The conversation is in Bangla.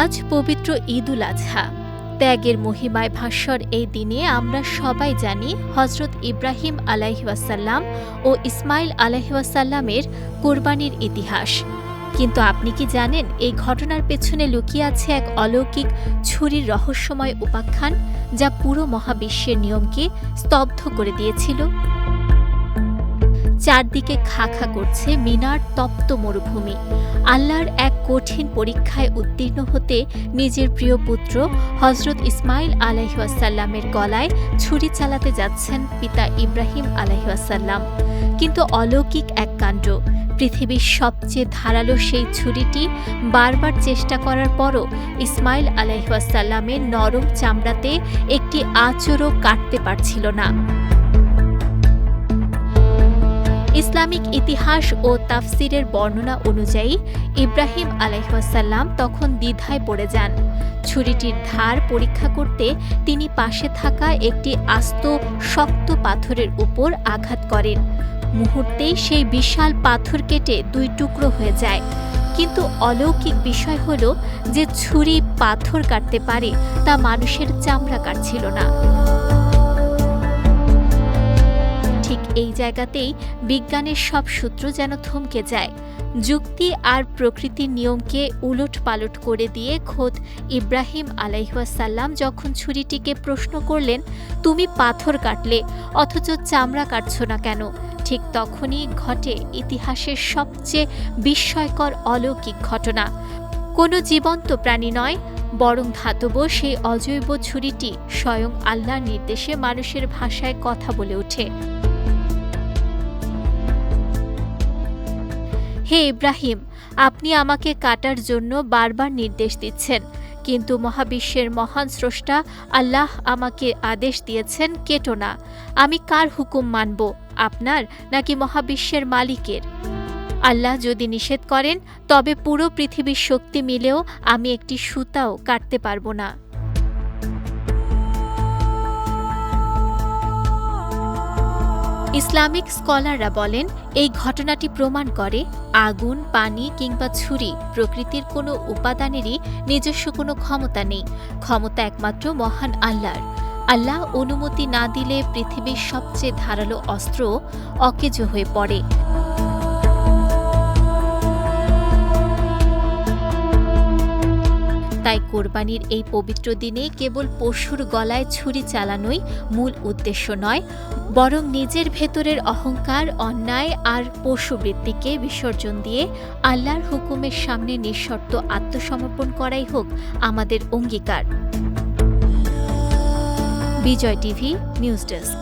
আজ পবিত্র ঈদুল আজহা। ত্যাগের মহিমায় ভাস্বর এই দিনে আমরা সবাই জানি হজরত ইব্রাহিম আলাইহিওয়াসাল্লাম ও ইসমাইল আলাইহিওয়াসাল্লামের কোরবানির ইতিহাস। কিন্তু আপনি কি জানেন এই ঘটনার পেছনে লুকিয়ে আছে এক অলৌকিক ছুরির রহস্যময় উপাখ্যান, যা পুরো মহাবিশ্বের নিয়মকে স্তব্ধ করে দিয়েছিল? চারদিকে খা খা করছে মিনার তপ্ত মরুভূমি। আল্লাহর এক কঠিন পরীক্ষায় উত্তীর্ণ হতে নিজের প্রিয় পুত্র হজরত ইসমাইল আলাইহিওয়াসাল্লামের গলায় ছুরি চালাতে যাচ্ছেন পিতা ইব্রাহিম আলাইহিওয়াসাল্লাম। কিন্তু অলৌকিক এক কাণ্ড, পৃথিবীর সবচেয়ে ধারালো সেই ছুরিটি বারবার চেষ্টা করার পরও ইসমাইল আলাইহিওয়াসাল্লামের নরম চামড়াতে একটি আঁচড়ও কাটতে পারছিল না। ইসলামিক ইতিহাস ও তাফসিরের বর্ণনা অনুযায়ী ইব্রাহিম আলাইহিওয়াসাল্লাম তখন দ্বিধায় পড়ে যান। ছুরিটির ধার পরীক্ষা করতে তিনি পাশে থাকা একটি আস্ত শক্ত পাথরের উপর আঘাত করেন। মুহূর্তেই সেই বিশাল পাথর কেটে দুই টুকরো হয়ে যায়। কিন্তু অলৌকিক বিষয় হল যে ছুরি পাথর কাটতে পারে, তা মানুষের চামড়া কাটছিল না। ঠিক এই জায়গাতেই বিজ্ঞানের সব সূত্র যেন থমকে যায়। যুক্তি আর প্রকৃতির নিয়মকে উলট পালট করে দিয়ে খোদ ইব্রাহিম আলাইহিওয়াসাল্লাম যখন ছুরিটিকে প্রশ্ন করলেন, তুমি পাথর কাটলে অথচ চামড়া কাটছ না কেন? ঠিক তখনই ঘটে ইতিহাসের সবচেয়ে বিস্ময়কর অলৌকিক ঘটনা। কোনো জীবন্ত প্রাণী নয়, বরং ধাতব সেই অজৈব ছুরিটি স্বয়ং আল্লাহর নির্দেশে মানুষের ভাষায় কথা বলে ওঠে। হে ইব্রাহিম, আপনি আমাকে কাটার জন্য বারবার নির্দেশ দিচ্ছেন, কিন্তু মহাবিশ্বের মহান স্রষ্টা আল্লাহ আমাকে আদেশ দিয়েছেন, কেটো না। আমি কার হুকুম মানব, আপনার নাকি মহাবিশ্বের মালিকের? আল্লাহ যদি নিষেধ করেন তবে পুরো পৃথিবীর শক্তি মিলেও আমি একটি সুতাও কাটতে পারব না। ইসলামিক স্কলাররা বলেন, এই ঘটনাটি প্রমাণ করে আগুন, পানি কিংবা ছুরি প্রকৃতির কোনো উপাদানেরই নিজস্ব কোনো ক্ষমতা নেই। ক্ষমতা একমাত্র মহান আল্লাহর। আল্লাহ অনুমতি না দিলে পৃথিবীর সবচেয়ে ধারালো অস্ত্র অকেজো হয়ে পড়ে। তাই কোরবানির এই পবিত্র দিনে কেবল পশুর গলায় ছুরি চালানোই মূল উদ্দেশ্য নয়, বরং নিজের ভেতরের অহংকার, অন্যায় আর পশুবৃত্তিকে বিসর্জন দিয়ে আল্লাহর হুকুমের সামনে নিঃশর্ত আত্মসমর্পণ করাই হোক আমাদের অঙ্গীকার। বিজয় টিভি নিউজ ডেস্ক।